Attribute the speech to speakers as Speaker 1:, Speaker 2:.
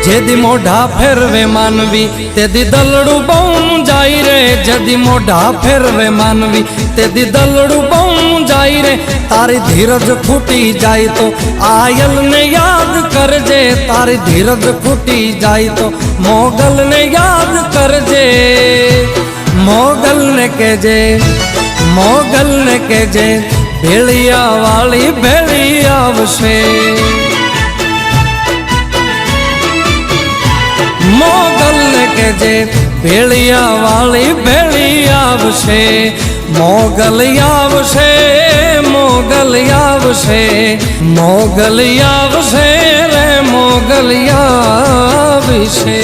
Speaker 1: જેદી મોઢા ફેરવે માનવી તેદી દલડું બહુ જાય રે, જેદી મોઢા ફેરવે માનવી તેદી દલડું બહુ જાય રે। તારી ધીરજ ફૂટી જાય તો આયલને યાદ કરજે, તારી ધીરજ ફૂટી જાય તો મોગલને યાદ કરજે। મોગલને કહેજે, મોગલને કહેજે ભેળિયા વાળી ભેળી આવશે। મોગલને કહેજે ભેળિયા વાળી ભેળી આવશે। મોગલ આવશે, મોગલ આવશે, મોગલ આવશે રે મોગલ આવશે।